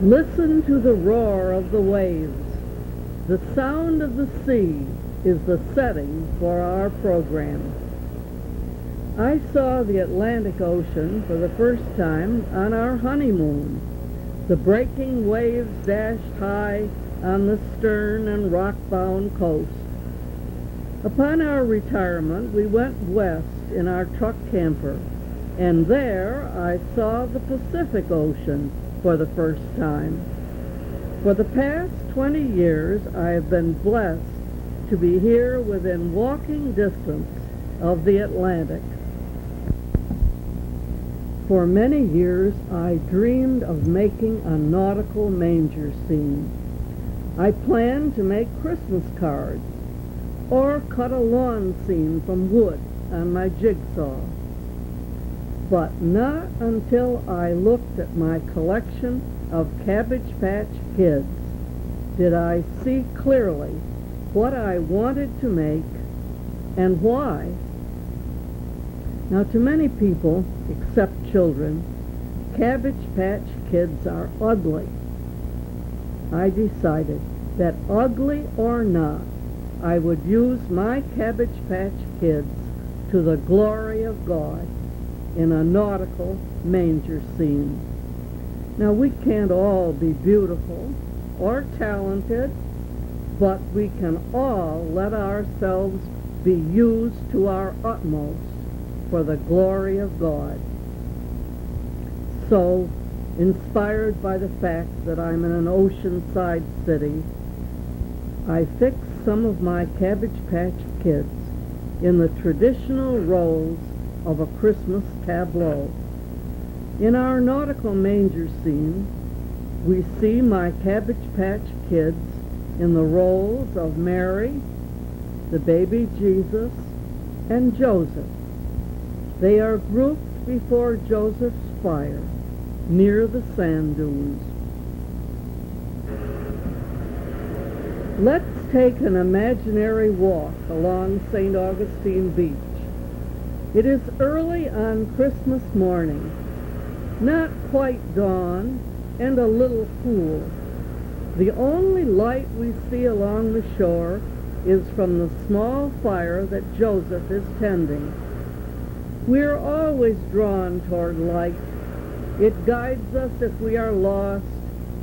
Listen to the roar of the waves. The sound of the sea is the setting for our program. I saw the Atlantic Ocean for the first time on our honeymoon. The breaking waves dashed high on the stern and rock-bound coast. Upon our retirement, we went west in our truck camper, and there I saw the Pacific Ocean for the first time. For the past 20 years, I have been blessed to be here within walking distance of the Atlantic. For many years, I dreamed of making a nautical manger scene. I planned to make Christmas cards or cut a lawn scene from wood on my jigsaw. But not until I looked at my collection of Cabbage Patch Kids did I see clearly what I wanted to make and why. Now, to many people, except children, Cabbage Patch Kids are ugly. I decided that, ugly or not, I would use my Cabbage Patch Kids to the glory of God in a nautical manger scene. Now, we can't all be beautiful or talented, but we can all let ourselves be used to our utmost for the glory of God. So, inspired by the fact that I'm in an oceanside city, I fixed some of my Cabbage Patch Kids in the traditional roles of a Christmas tableau. In our nautical manger scene, we see my Cabbage Patch Kids in the roles of Mary, the baby Jesus, and Joseph. They are grouped before Joseph's fire near the sand dunes. Let's take an imaginary walk along St. Augustine Beach. It is early on Christmas morning, not quite dawn, and a little cool. The only light we see along the shore is from the small fire that Joseph is tending. We're always drawn toward light. It guides us if we are lost.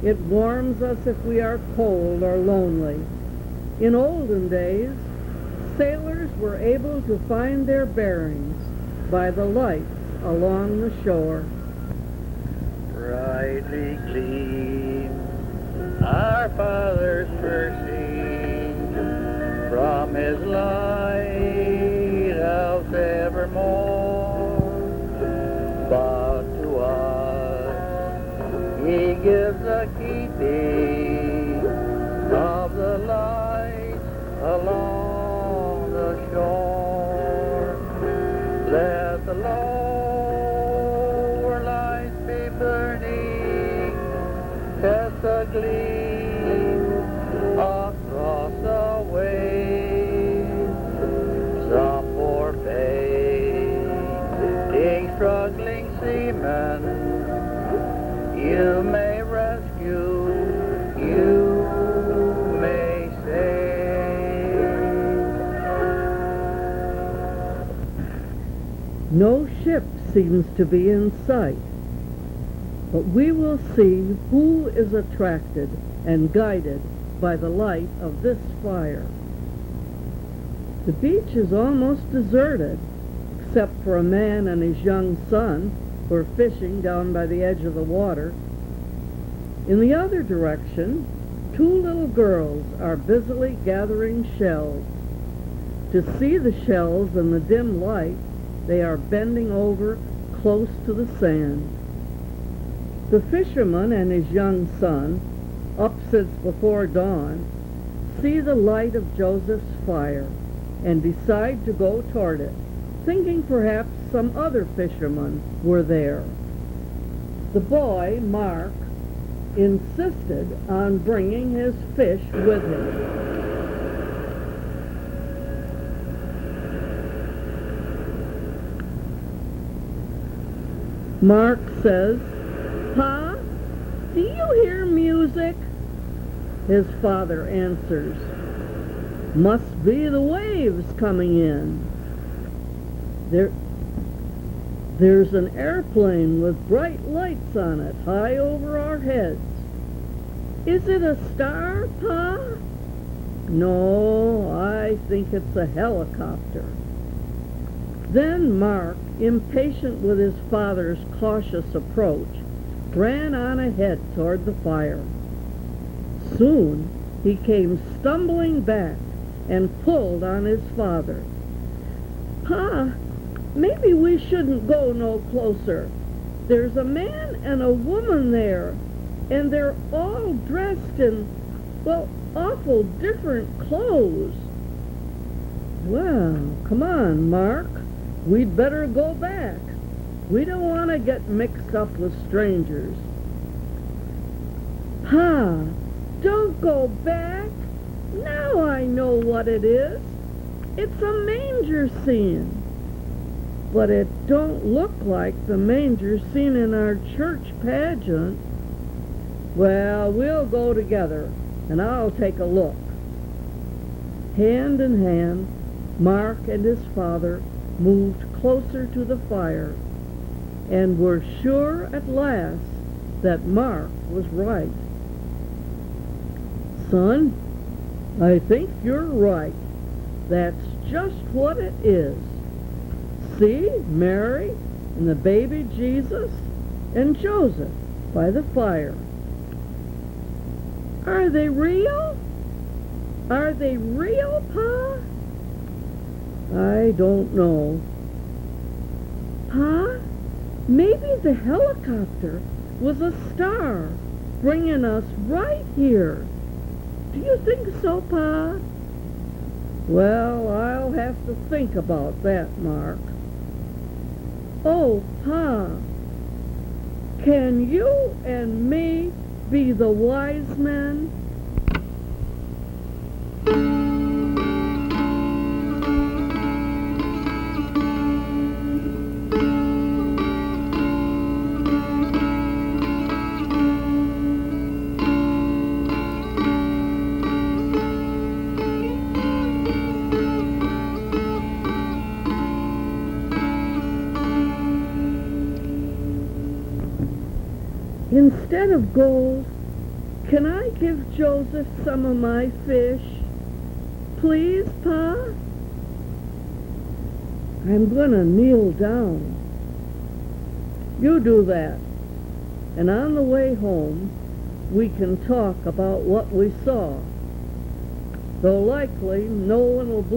It warms us if we are cold or lonely. In olden days, sailors were able to find their bearings by the lights along the shore. Brightly gleam our Father's mercy from His lighthouse evermore. But to us He gives the keeping of the light along the shore. Let the lower lights be burning, cast a gleam across the waves. Some poor fading, struggling seaman you may rescue, you may save. No ship seems to be in sight, but we will see who is attracted and guided by the light of this fire. The beach is almost deserted, except for a man and his young son who are fishing down by the edge of the water. In the other direction, two little girls are busily gathering shells. To see the shells in the dim light, they are bending over close to the sand. The fisherman and his young son, up since before dawn, see the light of Joseph's fire and decide to go toward it, thinking perhaps some other fishermen were there. The boy, Mark, insisted on bringing his fish with him. Mark says, "Pa, "Do you hear music?" His father answers, "Must be the waves coming in." There's an airplane with bright lights on it high over our heads. "Is it a star, Pa?" "No, I think it's a helicopter." Then Mark, impatient with his father's cautious approach, ran on ahead toward the fire. Soon he came stumbling back and pulled on his father. "Pa, maybe we shouldn't go no closer. There's a man and a woman there, and they're all dressed in, well, awful different clothes." "Well, come on, Mark. We'd better go back. We don't want to get mixed up with strangers." "Pa, don't go back. Now I know what it is. It's a manger scene." "But it don't look like the manger scene in our church pageant." "Well, we'll go together, and I'll take a look." Hand in hand, Mark and his father moved closer to the fire, and were sure at last that Mark was right. "Son, I think you're right. That's just what it is. See Mary and the baby Jesus and Joseph by the fire. Are they real? Are they real, Pa?" "I don't know." "Pa, maybe the helicopter was a star bringing us right here. Do you think so, Pa?" "Well, I'll have to think about that, Mark." "Oh, Pa, can you and me be the wise men?" "Instead of gold, can I give Joseph some of my fish? Please, Pa?" "I'm gonna kneel down." "You do that, and on the way home we can talk about what we saw, though likely no one will believe